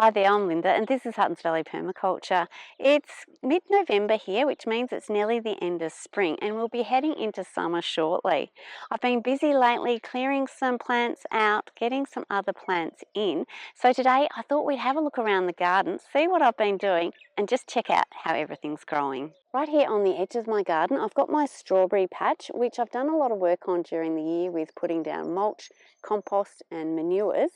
Hi there, I'm Linda and this is Huttons Valley Permaculture. It's mid-November here, which means it's nearly the end of spring and we'll be heading into summer shortly. I've been busy lately clearing some plants out, getting some other plants in. So today I thought we'd have a look around the garden, see what I've been doing and just check out how everything's growing. Right here on the edge of my garden, I've got my strawberry patch, which I've done a lot of work on during the year with putting down mulch, compost and manures.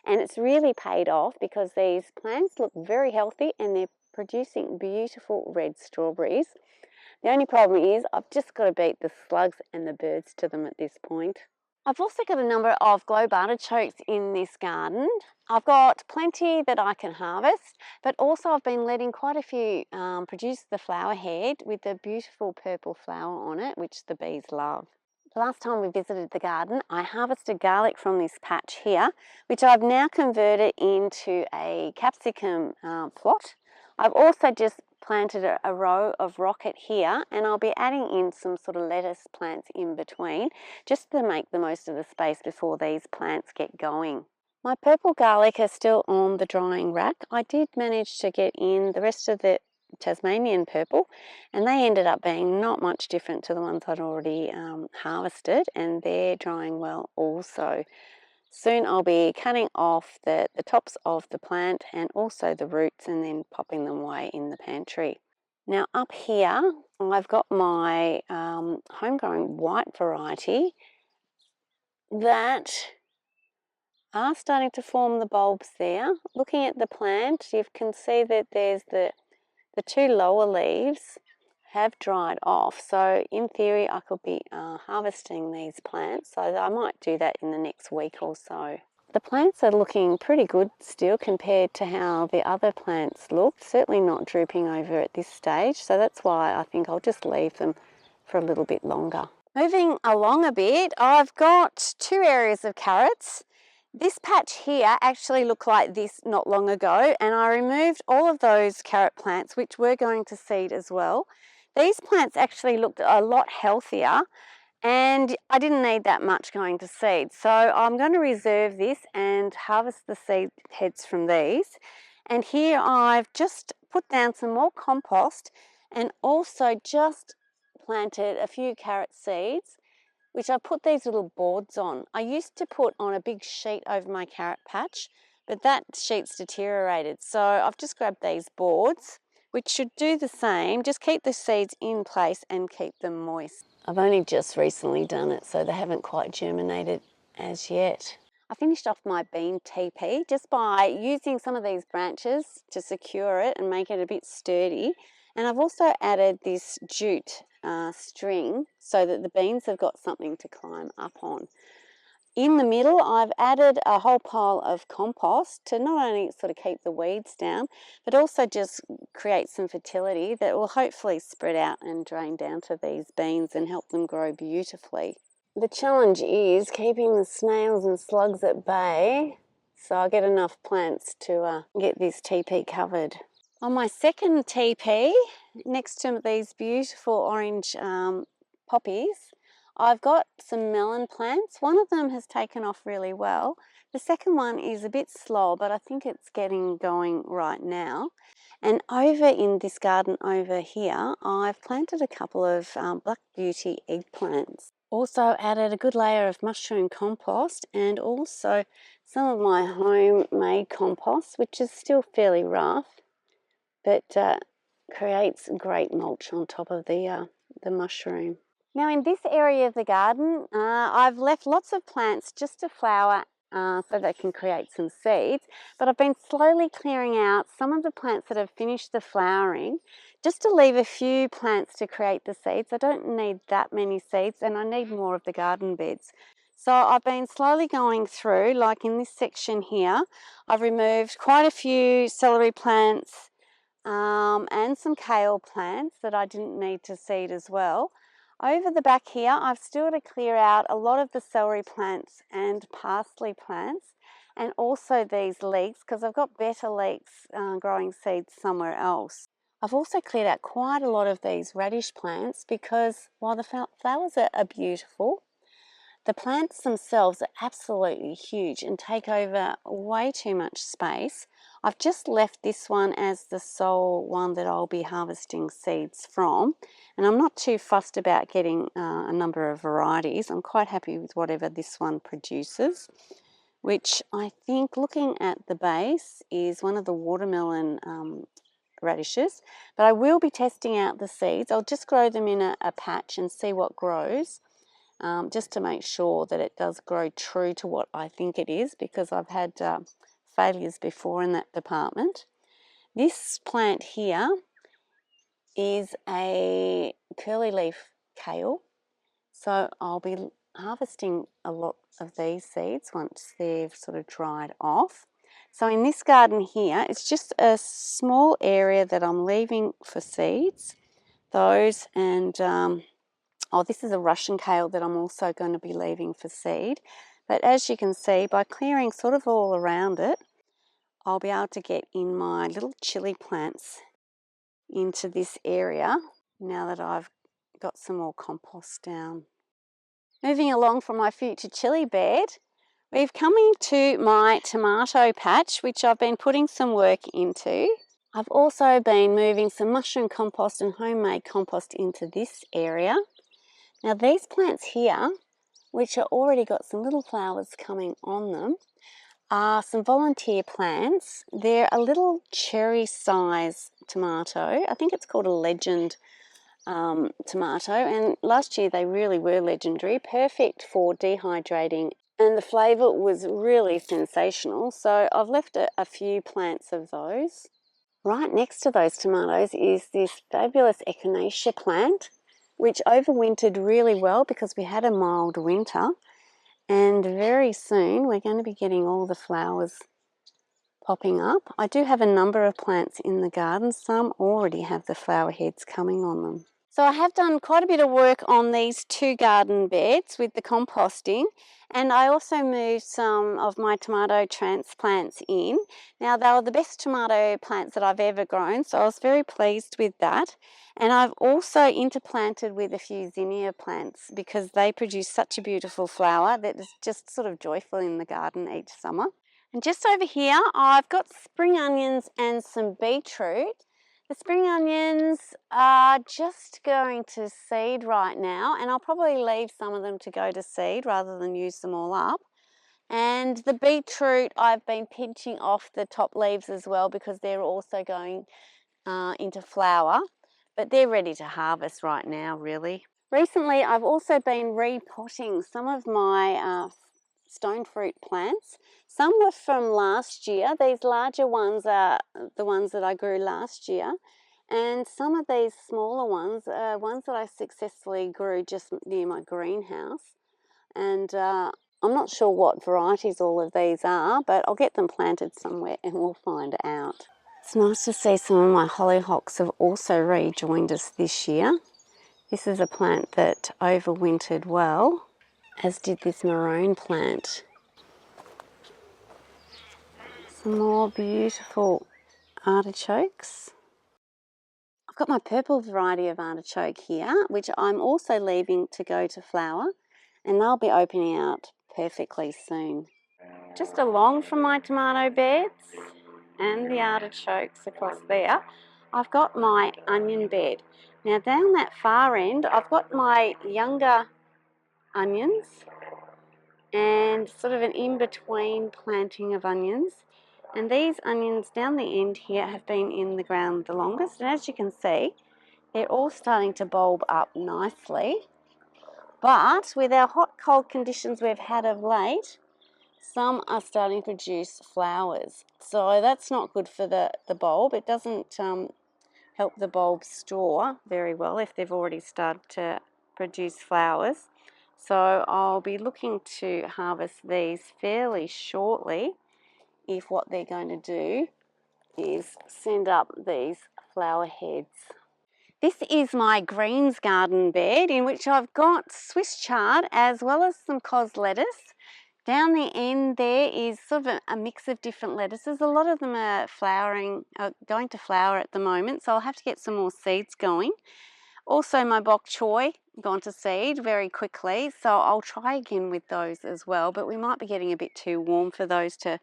And it's really paid off because these plants look very healthy and they're producing beautiful red strawberries. The only problem is I've just got to beat the slugs and the birds to them at this point. I've also got a number of globe artichokes in this garden. I've got plenty that I can harvest, but also I've been letting quite a few produce the flower head with the beautiful purple flower on it, which the bees love. The last time we visited the garden, I harvested garlic from this patch here, which I've now converted into a capsicum plot. I've also just planted a row of rocket here, and I'll be adding in some sort of lettuce plants in between, just to make the most of the space before these plants get going. My purple garlic is still on the drying rack. I did manage to get in the rest of the Tasmanian purple, and they ended up being not much different to the ones I'd already harvested, and they're drying well also. Soon I'll be cutting off the tops of the plant and also the roots and then popping them away in the pantry. Now up here I've got my homegrown white variety that are starting to form the bulbs there. Looking at the plant, you can see that there's the two lower leaves have dried off, so in theory I could be harvesting these plants, so I might do that in the next week or so. The plants are looking pretty good still compared to how the other plants looked, certainly not drooping over at this stage, so that's why I think I'll just leave them for a little bit longer. Moving along a bit, I've got two areas of carrots. This patch here actually looked like this not long ago, and I removed all of those carrot plants which were going to seed as well. These plants actually looked a lot healthier and I didn't need that much going to seed. So I'm going to reserve this and harvest the seed heads from these. And here I've just put down some more compost and also just planted a few carrot seeds, which I put these little boards on. I used to put on a big sheet over my carrot patch, but that sheet's deteriorated. So I've just grabbed these boards, which should do the same, just keep the seeds in place and keep them moist. I've only just recently done it, so they haven't quite germinated as yet. I finished off my bean teepee just by using some of these branches to secure it and make it a bit sturdy. And I've also added this jute string so that the beans have got something to climb up on. In the middle, I've added a whole pile of compost to not only sort of keep the weeds down, but also just create some fertility that will hopefully spread out and drain down to these beans and help them grow beautifully. The challenge is keeping the snails and slugs at bay so I get enough plants to get this teepee covered. On my second teepee, next to these beautiful orange poppies, I've got some melon plants. One of them has taken off really well. The second one is a bit slow, but I think it's getting going right now. And over in this garden over here, I've planted a couple of Black Beauty eggplants. Also added a good layer of mushroom compost and also some of my homemade compost, which is still fairly rough, but creates great mulch on top of the mushroom. Now in this area of the garden, I've left lots of plants just to flower so they can create some seeds, but I've been slowly clearing out some of the plants that have finished the flowering just to leave a few plants to create the seeds. I don't need that many seeds and I need more of the garden beds. So I've been slowly going through, like in this section here, I've removed quite a few celery plants and some kale plants that I didn't need to seed as well. Over the back here, I've still got to clear out a lot of the celery plants and parsley plants and also these leeks because I've got better leeks growing seeds somewhere else. I've also cleared out quite a lot of these radish plants because while the flowers are beautiful, the plants themselves are absolutely huge and take over way too much space. I've just left this one as the sole one that I'll be harvesting seeds from, and I'm not too fussed about getting a number of varieties. I'm quite happy with whatever this one produces, which I think, looking at the base, is one of the watermelon radishes. But I will be testing out the seeds. I'll just grow them in a patch and see what grows, just to make sure that it does grow true to what I think it is, because I've had failures before in that department. This plant here is a curly leaf kale, so I'll be harvesting a lot of these seeds once they've sort of dried off. So in this garden here, it's just a small area that I'm leaving for seeds. Those and oh, this is a Russian kale that I'm also going to be leaving for seed. But as you can see, by clearing sort of all around it, I'll be able to get in my little chili plants into this area now that I've got some more compost down. Moving along from my future chili bed, we've come into my tomato patch, which I've been putting some work into. I've also been moving some mushroom compost and homemade compost into this area. Now these plants here, which are already got some little flowers coming on them, are some volunteer plants. They're a little cherry size tomato. I think it's called a legend tomato, and last year they really were legendary, perfect for dehydrating, and the flavour was really sensational. So I've left a few plants of those. Right next to those tomatoes is this fabulous echinacea plant, which overwintered really well because we had a mild winter. And very soon we're going to be getting all the flowers popping up. I do have a number of plants in the garden. Some already have the flower heads coming on them. So I have done quite a bit of work on these 2 garden beds with the composting, and I also moved some of my tomato transplants in. Now they were the best tomato plants that I've ever grown, so I was very pleased with that. And I've also interplanted with a few zinnia plants because they produce such a beautiful flower that is just sort of joyful in the garden each summer. And just over here I've got spring onions and some beetroot. The spring onions are just going to seed right now, and I'll probably leave some of them to go to seed rather than use them all up. And the beetroot, I've been pinching off the top leaves as well because they're also going into flower, but they're ready to harvest right now, really. Recently, I've also been repotting some of my stone fruit plants. Some were from last year. These larger ones are the ones that I grew last year, and some of these smaller ones are ones that I successfully grew just near my greenhouse. And I'm not sure what varieties all of these are, but I'll get them planted somewhere and we'll find out. It's nice to see some of my hollyhocks have also rejoined us this year. This is a plant that overwintered well, as did this maroon plant. Some more beautiful artichokes. I've got my purple variety of artichoke here, which I'm also leaving to go to flower, and they'll be opening out perfectly soon. Just along from my tomato beds and the artichokes across there, I've got my onion bed. Now down that far end, I've got my younger onions and sort of an in-between planting of onions. And these onions down the end here have been in the ground the longest, and as you can see, they're all starting to bulb up nicely. But with our hot, cold conditions we've had of late, some are starting to produce flowers. So that's not good for the bulb. It doesn't help the bulb store very well if they've already started to produce flowers. So I'll be looking to harvest these fairly shortly if what they're going to do is send up these flower heads. This is my greens garden bed in which I've got Swiss chard as well as some cos lettuce. Down the end there is sort of a mix of different lettuces. A lot of them are going to flower at the moment, so I'll have to get some more seeds going. Also my bok choy gone to seed very quickly, so I'll try again with those as well, but we might be getting a bit too warm for those to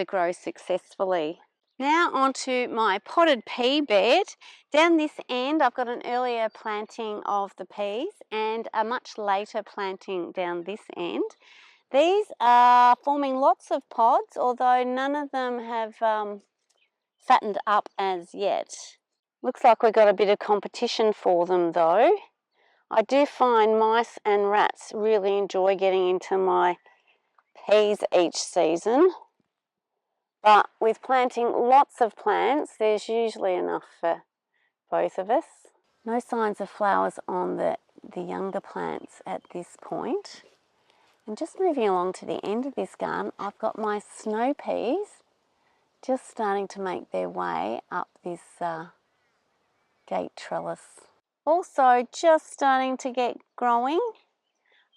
grow successfully. Now onto my potted pea bed. Down this end I've got an earlier planting of the peas and a much later planting down this end. These are forming lots of pods, although none of them have fattened up as yet. Looks like we've got a bit of competition for them though. I do find mice and rats really enjoy getting into my peas each season, but with planting lots of plants there's usually enough for both of us. No signs of flowers on the younger plants at this point. And just moving along to the end of this garden, I've got my snow peas just starting to make their way up this gate trellis. Also just starting to get growing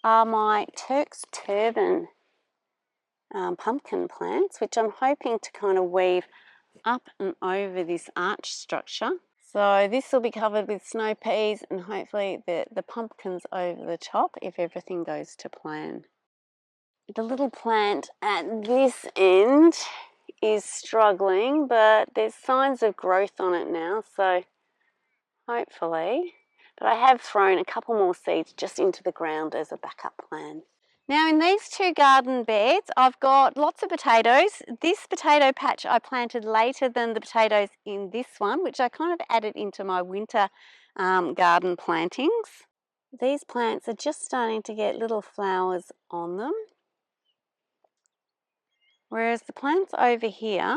are my Turk's turban pumpkin plants, which I'm hoping to kind of weave up and over this arch structure. So this will be covered with snow peas and hopefully the pumpkins over the top if everything goes to plan. The little plant at this end is struggling, but there's signs of growth on it now, so hopefully. But I have thrown a couple more seeds just into the ground as a backup plan. Now in these two garden beds, I've got lots of potatoes. This potato patch I planted later than the potatoes in this one, which I kind of added into my winter garden plantings. These plants are just starting to get little flowers on them. Whereas the plants over here,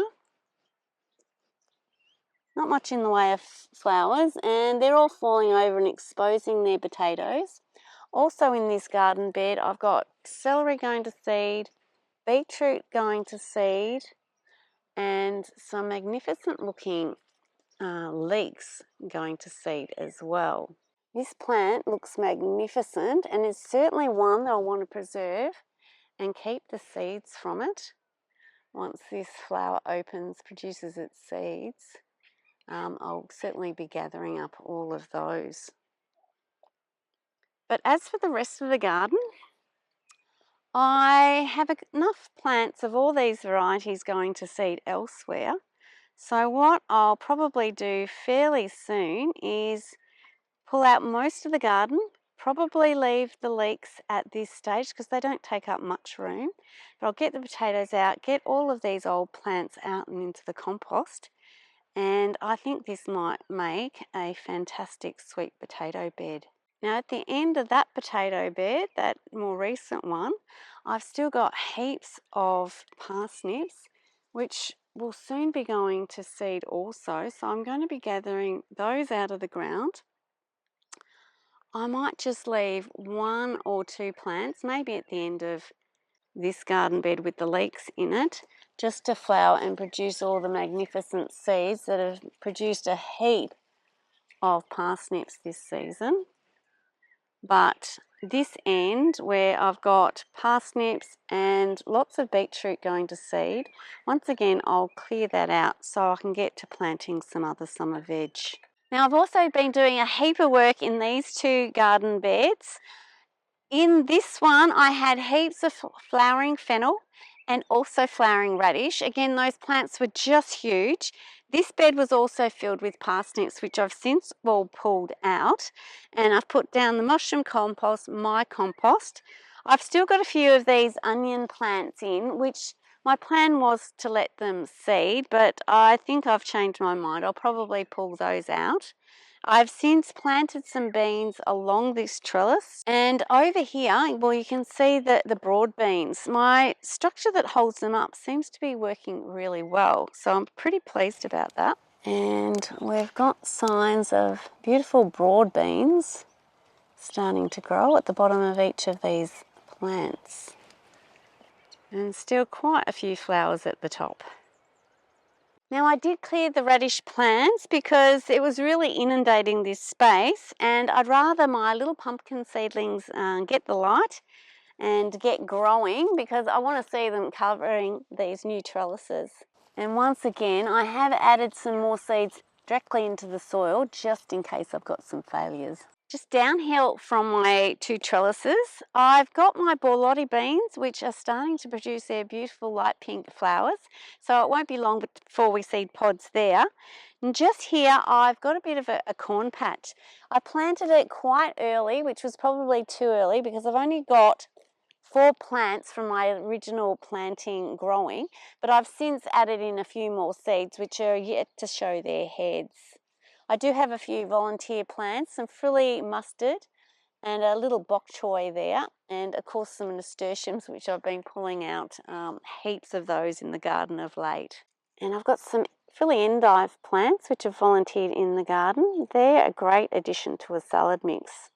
not much in the way of flowers, and they're all falling over and exposing their potatoes. Also in this garden bed, I've got celery going to seed, beetroot going to seed, and some magnificent looking leeks going to seed as well. This plant looks magnificent and is certainly one that I want to preserve and keep the seeds from it. Once this flower opens, produces its seeds, I'll certainly be gathering up all of those. But as for the rest of the garden, I have enough plants of all these varieties going to seed elsewhere. So what I'll probably do fairly soon is pull out most of the garden, probably leave the leeks at this stage because they don't take up much room. But I'll get the potatoes out, get all of these old plants out and into the compost, and I think this might make a fantastic sweet potato bed. Now at the end of that potato bed, that more recent one, I've still got heaps of parsnips which will soon be going to seed also, so I'm going to be gathering those out of the ground. I might just leave one or two plants, maybe at the end of this garden bed with the leeks in it, just to flower and produce all the magnificent seeds that have produced a heap of parsnips this season. But this end where I've got parsnips and lots of beetroot going to seed, once again I'll clear that out so I can get to planting some other summer veg. Now I've also been doing a heap of work in these two garden beds. In this one I had heaps of flowering fennel and also flowering radish. Again, those plants were just huge. This bed was also filled with parsnips, which I've since all pulled out, and I've put down the mushroom compost, my compost. I've still got a few of these onion plants in, which my plan was to let them seed, but I think I've changed my mind. I'll probably pull those out. I've since planted some beans along this trellis, and over here, well, you can see the broad beans. My structure that holds them up seems to be working really well, so I'm pretty pleased about that. And we've got signs of beautiful broad beans starting to grow at the bottom of each of these plants, and still quite a few flowers at the top. Now I did clear the radish plants because it was really inundating this space, and I'd rather my little pumpkin seedlings get the light and get growing because I want to see them covering these new trellises. And once again I have added some more seeds directly into the soil just in case I've got some failures. Just downhill from my 2 trellises, I've got my borlotti beans, which are starting to produce their beautiful light pink flowers. So it won't be long before we see pods there. And just here, I've got a bit of a corn patch. I planted it quite early, which was probably too early because I've only got 4 plants from my original planting growing, but I've since added in a few more seeds, which are yet to show their heads. I do have a few volunteer plants, some frilly mustard and a little bok choy there, and of course some nasturtiums, which I've been pulling out heaps of those in the garden of late. And I've got some frilly endive plants which have volunteered in the garden. They're a great addition to a salad mix.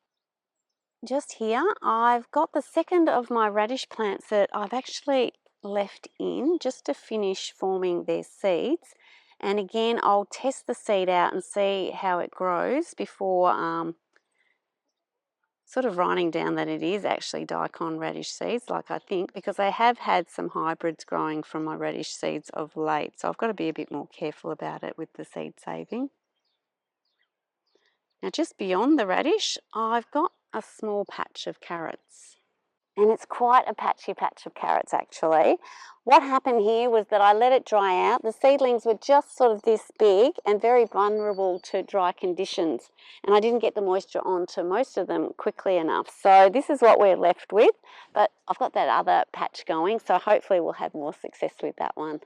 Just here, I've got the second of my radish plants that I've actually left in just to finish forming their seeds. And again, I'll test the seed out and see how it grows before sort of writing down that it is actually daikon radish seeds, like I think, because I have had some hybrids growing from my radish seeds of late. So I've got to be a bit more careful about it with the seed saving. Now just beyond the radish, I've got a small patch of carrots. And it's quite a patchy patch of carrots actually. What happened here was that I let it dry out. The seedlings were just sort of this big and very vulnerable to dry conditions. And I didn't get the moisture onto most of them quickly enough. So this is what we're left with. But I've got that other patch going, so hopefully we'll have more success with that one.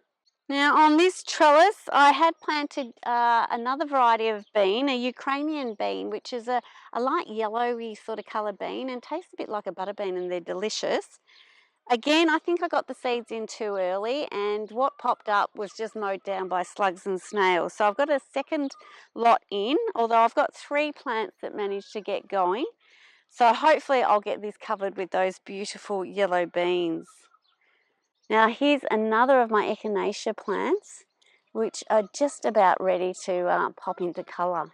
Now on this trellis, I had planted another variety of bean, a Ukrainian bean, which is a light yellowy sort of colour bean and tastes a bit like a butter bean, and they're delicious. Again, I think I got the seeds in too early, and what popped up was just mowed down by slugs and snails. So I've got a second lot in, although I've got 3 plants that managed to get going. So hopefully I'll get this covered with those beautiful yellow beans. Now here's another of my echinacea plants, which are just about ready to pop into colour.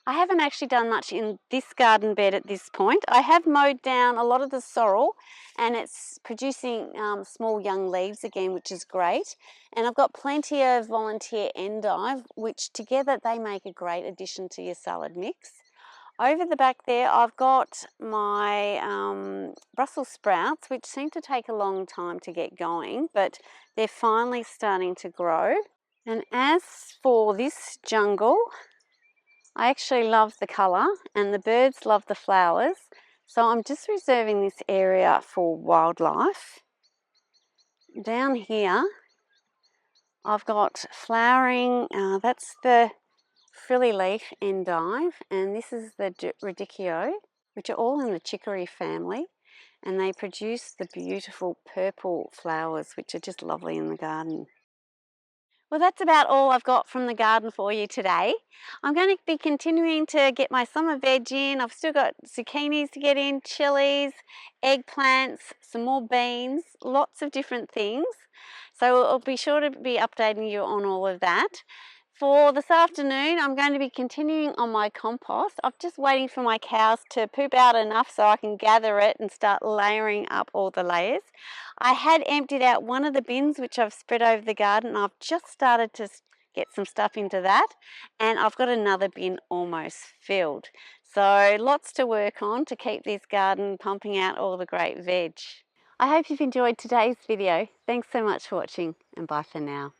I haven't actually done much in this garden bed at this point. I have mowed down a lot of the sorrel and it's producing small young leaves again, which is great. And I've got plenty of volunteer endive, which together they make a great addition to your salad mix. Over the back there, I've got my Brussels sprouts, which seem to take a long time to get going, but they're finally starting to grow. And as for this jungle, I actually love the colour and the birds love the flowers. So I'm just reserving this area for wildlife. Down here, I've got flowering, that's the frilly leaf endive, and this is the radicchio, which are all in the chicory family, and they produce the beautiful purple flowers, which are just lovely in the garden. Well, that's about all I've got from the garden for you today. I'm going to be continuing to get my summer veg in. I've still got zucchinis to get in, chilies, eggplants, some more beans, lots of different things. So I'll be sure to be updating you on all of that. For this afternoon, I'm going to be continuing on my compost. I'm just waiting for my cows to poop out enough so I can gather it and start layering up all the layers. I had emptied out one of the bins which I've spread over the garden. I've just started to get some stuff into that, and I've got another bin almost filled. So lots to work on to keep this garden pumping out all the great veg. I hope you've enjoyed today's video. Thanks so much for watching, and bye for now.